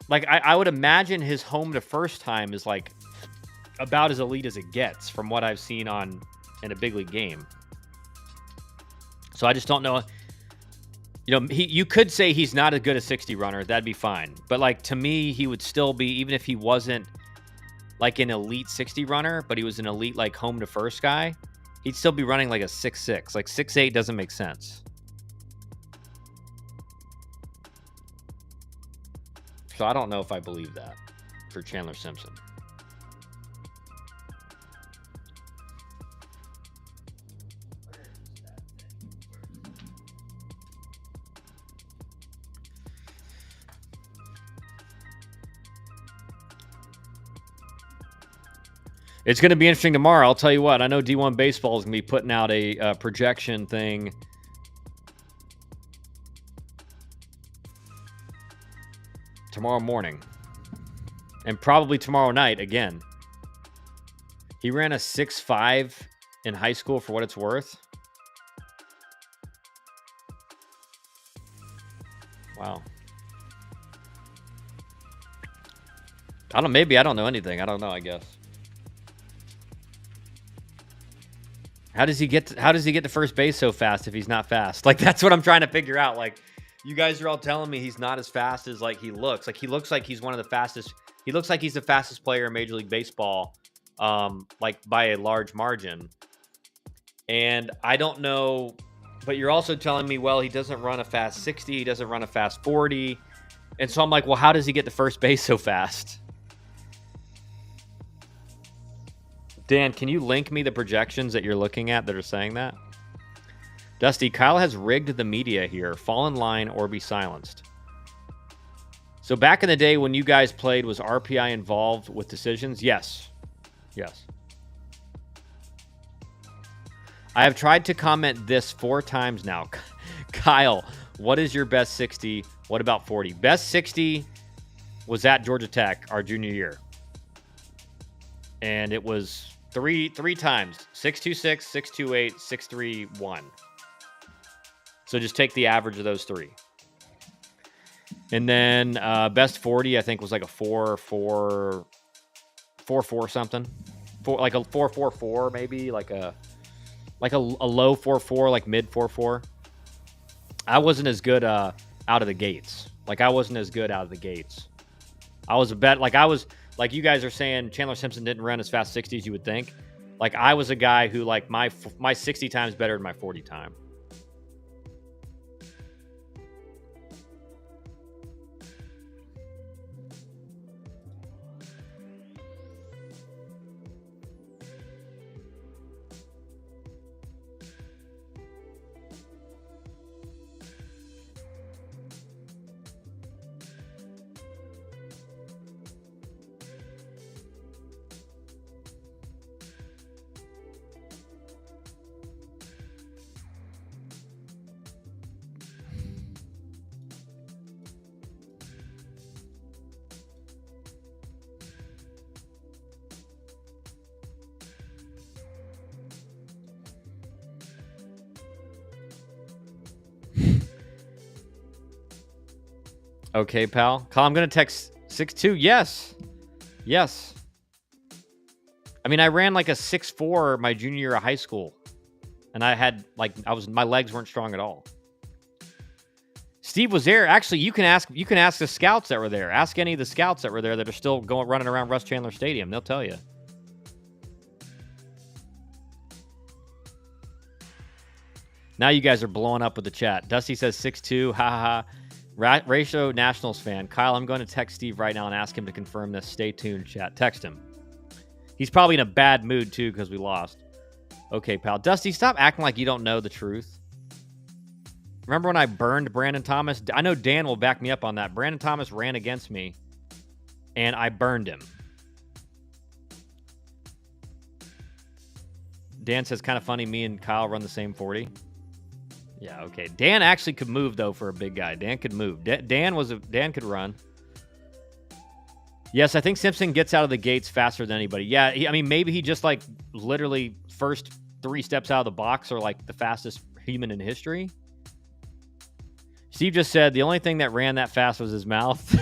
Like, I would imagine his home to first time is, like, about as elite as it gets from what I've seen in a big league game. So I just don't know. You could say he's not as good a 60 runner. That'd be fine. But, like, to me, he would still be, even if he wasn't, like, an elite 60 runner, but he was an elite, like, home to first guy, he'd still be running, like, a 6.6. Like, 6.8 doesn't make sense. So I don't know if I believe that for Chandler Simpson. It's going to be interesting tomorrow. I'll tell you what. I know D1 Baseball is going to be putting out a projection thing. Tomorrow morning. And probably tomorrow night again. He ran a 6.5 in high school for what it's worth. Wow. Maybe I don't know anything. I don't know, I guess. How does he get to first base so fast if he's not fast? Like, that's what I'm trying to figure out. Like, you guys are all telling me he's not as fast as, like, he looks. Like, he looks like he's one of the fastest. He looks like he's the fastest player in Major League Baseball, like, by a large margin. And I don't know, but you're also telling me, well, he doesn't run a fast 60. He doesn't run a fast 40. And so I'm like, well, how does he get to first base so fast? Dan, can you link me the projections that you're looking at that are saying that? Dusty, Kyle has rigged the media here. Fall in line or be silenced. So back in the day when you guys played, was RPI involved with decisions? Yes. Yes. I have tried to comment this 4 times now. Kyle, what is your best 60? What about 40? Best 60 was at Georgia Tech our junior year. And it was three times. 6.26, 6.28, 6.31. So just take the average of those 3. And then best 40, I think, was like a 4.4 something. Like a 4.44 maybe, like a low 4.4, like mid 4.4. I wasn't as good out of the gates. Like, I wasn't as good out of the gates. I was a bet. Like, I was, like you guys are saying, Chandler Simpson didn't run as fast 60 as you would think. Like, I was a guy who, like, my 60 times better than my 40 time. Okay, pal. Kyle, I'm going to text 6'2". Yes. Yes. I mean, I ran like a 6'4" my junior year of high school. And I had, like, my legs weren't strong at all. Steve was there. Actually, you can ask the scouts that were there. Ask any of the scouts that were there that are still running around Russ Chandler Stadium. They'll tell you. Now you guys are blowing up with the chat. Dusty says 6'2". Ha ha ha. Ratio Nationals fan. Kyle, I'm going to text Steve right now and ask him to confirm this. Stay tuned, chat. Text him. He's probably in a bad mood, too, because we lost. Okay, pal. Dusty, stop acting like you don't know the truth. Remember when I burned Brandon Thomas? I know Dan will back me up on that. Brandon Thomas ran against me, and I burned him. Dan says, kind of funny, me and Kyle run the same 40. Yeah, okay. Dan actually could move, though, for a big guy. Dan could move. Dan could run. Yes, I think Simpson gets out of the gates faster than anybody. Yeah, I mean, maybe he just, like, literally first 3 steps out of the box are, like, the fastest human in history. Steve just said the only thing that ran that fast was his mouth.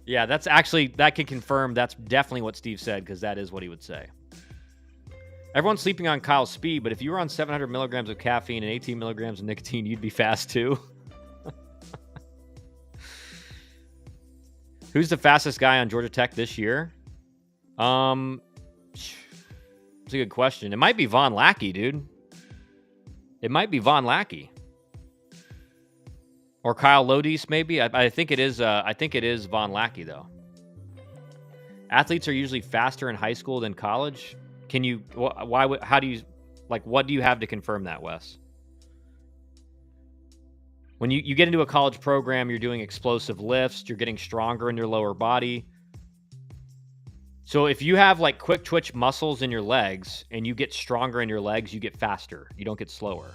Yeah, that's actually, that can confirm that's definitely what Steve said, because that is what he would say. Everyone's sleeping on Kyle's speed, but if you were on 700 milligrams of caffeine and 18 milligrams of nicotine, you'd be fast too. Who's the fastest guy on Georgia Tech this year? It's a good question. It might be Von Lackey, dude. It might be Von Lackey. Or Kyle Lodis, maybe. I think it is. I think it is Von Lackey, though. Athletes are usually faster in high school than college. Can you? Why? How do you? Like, what do you have to confirm that, Wes? When you get into a college program, you're doing explosive lifts. You're getting stronger in your lower body. So if you have like quick twitch muscles in your legs and you get stronger in your legs, you get faster. You don't get slower.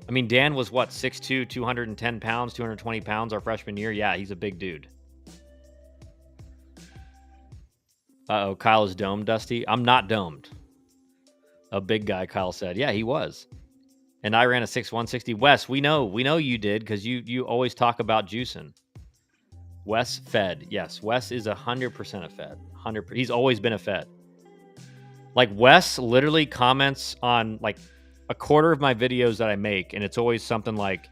I mean, Dan was what, 6'2", 210 pounds, 220 pounds our freshman year? Yeah, he's a big dude. Uh-oh, Kyle is domed, Dusty. I'm not domed. A big guy, Kyle said. Yeah, he was. And I ran a 6'1", 60. Wes, we know you did, because you always talk about juicing. Wes fed. Yes, Wes is 100% a fed. 100%. He's always been a fed. Like, Wes literally comments on, like, a quarter of my videos that I make, and it's always something like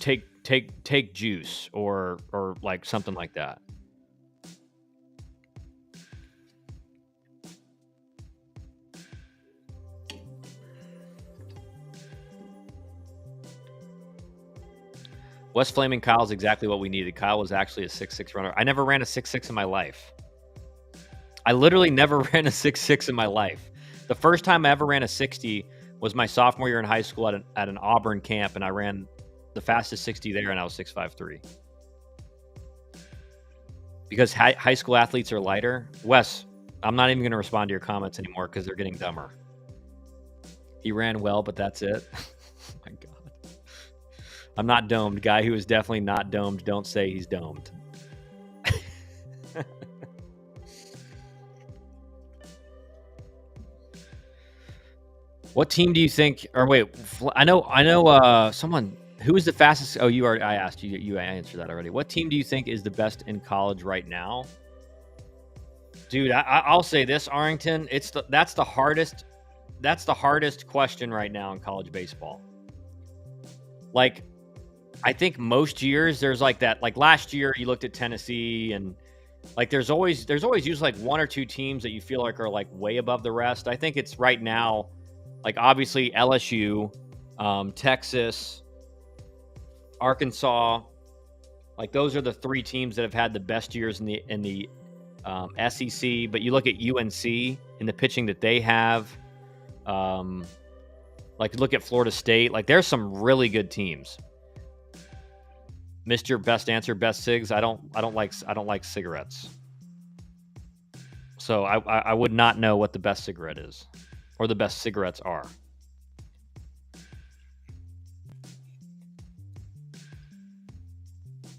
take juice or like something like that. West Flaming Kyle's exactly what we needed. Kyle was actually a 6'6" runner. I never ran a 6'6" in my life. I literally never ran a 6'6" in my life. The first time I ever ran a 60 was my sophomore year in high school at an Auburn camp, and I ran the fastest 60 there, and I was 6'5'3". Because high school athletes are lighter. Wes, I'm not even going to respond to your comments anymore because they're getting dumber. He ran well, but that's it. Oh my God. I'm not domed. Guy who is definitely not domed, don't say he's domed. What team do you think? Or wait, I know. Someone Who is the fastest? Oh, you already. I asked you. You answered that already. What team do you think is the best in college right now? Dude, I'll say this, Arlington. That's the hardest. That's the hardest question right now in college baseball. Like, I think most years there's like that. Like last year, you looked at Tennessee, and like there's always usually like one or two teams that you feel like are like way above the rest. I think it's right now, like obviously LSU, Texas, Arkansas. Like those are the three teams that have had the best years in the SEC. But you look at UNC and the pitching that they have. Like look at Florida State. Like there's some really good teams. Missed your best answer, best cigs. I don't like cigarettes. So I would not know what the best cigarette is, or the best cigarettes are.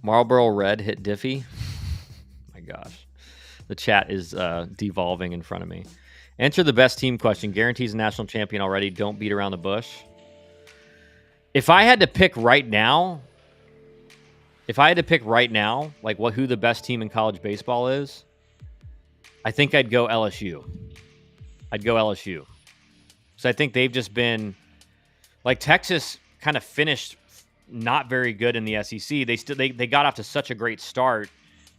Marlboro Red hit Diffie. My gosh, the chat is devolving in front of me. Answer the best team question. Guarantees a national champion already. Don't beat around the bush. If I had to pick right now, like who the best team in college baseball is, I think I'd go LSU. So I think they've just been like Texas kind of finished not very good in the SEC. They got off to such a great start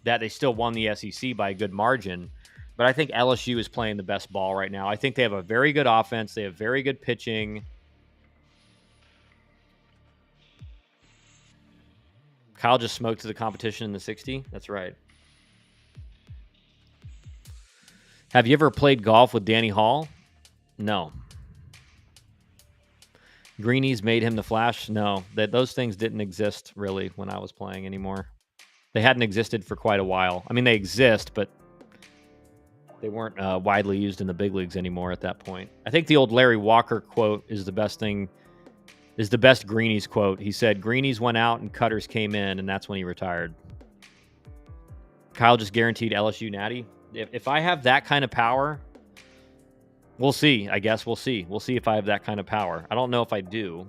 that they still won the SEC by a good margin. But I think LSU is playing the best ball right now. I think they have a very good offense. They have very good pitching. Kyle just smoked to the competition in the 60. That's right. Have you ever played golf with Danny Hall? No. Greenies made him the Flash? No. Those things didn't exist really when I was playing anymore. They hadn't existed for quite a while. I mean, they exist, but they weren't widely used in the big leagues anymore at that point. I think the old Larry Walker quote is the best Greenies quote. He said, Greenies went out and Cutters came in, and that's when he retired. Kyle just guaranteed LSU natty. If I have that kind of power, we'll see. I guess we'll see. We'll see if I have that kind of power. I don't know if I do.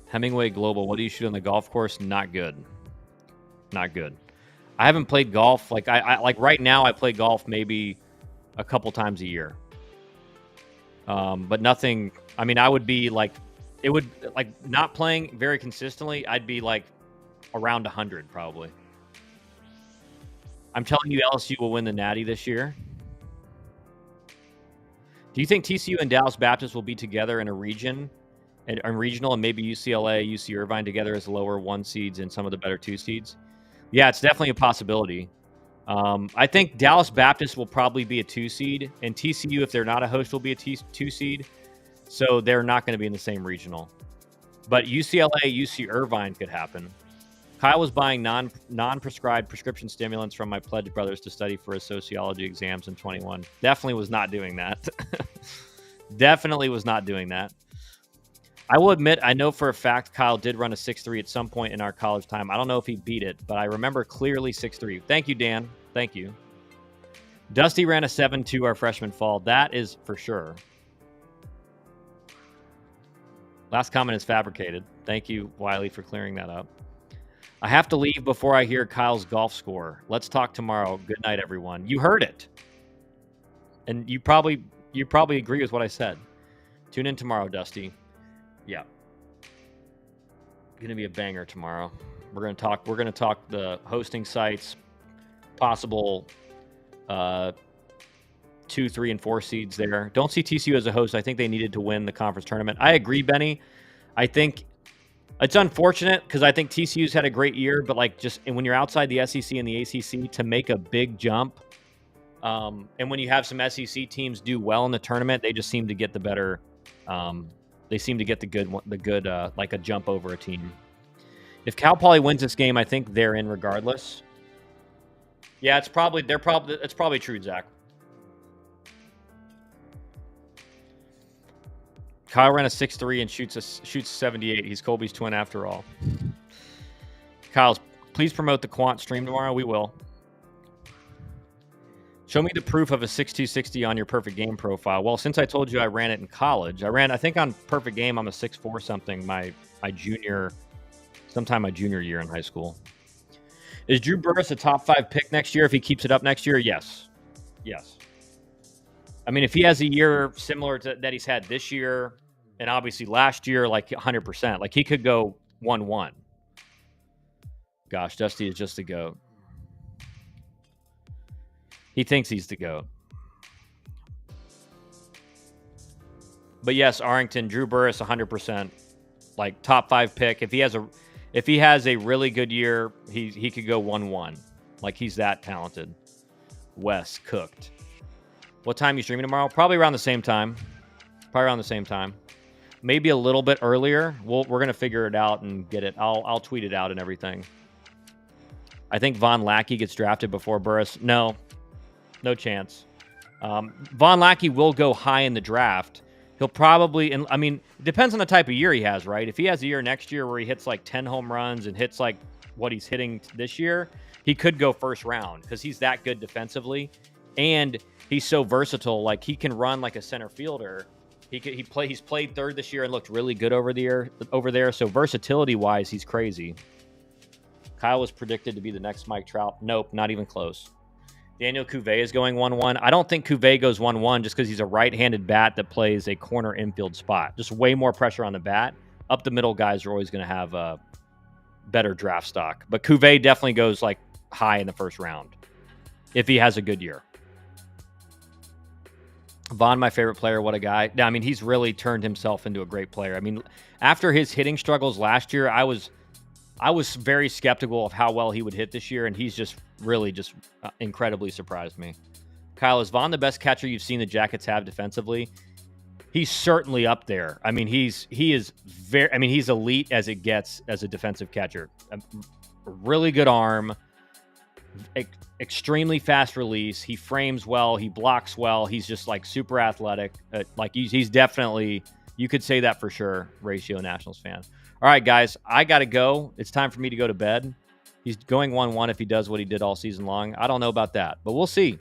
Hemingway Global, what do you shoot on the golf course? Not good. Not good. I haven't played golf. Like I like right now I play golf maybe a couple times a year. But nothing, I mean, I would be like, it would like not playing very consistently. I'd be like around 100 probably. I'm telling you LSU will win the Natty this year. Do you think TCU and Dallas Baptist will be together in a region? And regional, and maybe UCLA, UC Irvine together as lower 1 seeds and some of the better 2 seeds. Yeah, it's definitely a possibility. I think Dallas Baptist will probably be a 2 seed, and TCU, if they're not a host, will be a 2 seed. So they're not going to be in the same regional. But UCLA, UC Irvine could happen. Kyle was buying non-prescribed prescription stimulants from my pledge brothers to study for his sociology exams in 21. Definitely was not doing that. Definitely was not doing that. I will admit, I know for a fact Kyle did run a 6.3 at some point in our college time. I don't know if he beat it, but I remember clearly 6.3. Thank you, Dan. Thank you. Dusty ran a 7.2 our freshman fall. That is for sure. Last comment is fabricated. Thank you, Wiley, for clearing that up. I have to leave before I hear Kyle's golf score. Let's talk tomorrow. Good night, everyone. You heard it. And you probably agree with what I said. Tune in tomorrow, Dusty. Yeah. Gonna be a banger tomorrow. We're gonna talk the hosting sites, possible 2, 3, and 4 seeds there. Don't see TCU as a host. I think they needed to win the conference tournament. I agree, Benny. I think it's unfortunate because I think TCU's had a great year, but like and when you're outside the SEC and the ACC to make a big jump, and when you have some SEC teams do well in the tournament, they just seem to get the better. They seem to get the good like a jump over a team. If Cal Poly wins this game, I think they're in regardless. Yeah, it's probably true, Zach. Kyle ran a 6'3" and shoots 78. He's Colby's twin after all. Kyle, please promote the Quant stream tomorrow. We will. Show me the proof of a 6'2" on your Perfect Game profile. Well, since I told you I ran it in college, I think on Perfect Game I'm a 6'4" something sometime my junior year in high school. Is Drew Burress a top 5 pick next year if he keeps it up next year? Yes. I mean, if he has a year similar to that he's had this year and obviously last year, like 100%, like he could go 1-1. Gosh, Dusty is just the GOAT. He thinks he's the GOAT. But yes, Arrington, Drew Burress, 100%, like top 5 pick. If he has a really good year, he could go 1-1. Like he's that talented. Wes cooked. What time are you streaming tomorrow? Probably around the same time. Maybe a little bit earlier. We're gonna figure it out and get it. I'll tweet it out and everything. I think Von Lackey gets drafted before Burress. No chance. Von Lackey will go high in the draft. He'll probably, and I mean, it depends on the type of year he has, right? If he has a year next year where he hits like 10 home runs and hits like what he's hitting this year, he could go first round because he's that good defensively, and he's so versatile. Like he can run like a center fielder. He's played third this year and looked really good over there. So versatility wise, he's crazy. Kyle was predicted to be the next Mike Trout. Nope, not even close. Daniel Cuvée is going 1-1. I don't think Cuvée goes 1-1 just because he's a right-handed bat that plays a corner infield spot. Just way more pressure on the bat. Up the middle guys are always going to have a better draft stock. But Cuvée definitely goes like high in the first round if he has a good year. Vaughn, my favorite player. What a guy. I mean, he's really turned himself into a great player. I mean, after his hitting struggles last year, I was very skeptical of how well he would hit this year, and he's just really incredibly surprised me. Kyle, is Vaughn the best catcher you've seen the Jackets have defensively? He's certainly up there. I mean, he's elite as it gets as a defensive catcher. A really good arm, extremely fast release. He frames well. He blocks well. He's just like super athletic. He's definitely, you could say that for sure, ratio Nationals fan. All right, guys, I got to go. It's time for me to go to bed. He's going 1-1 if he does what he did all season long. I don't know about that, but we'll see.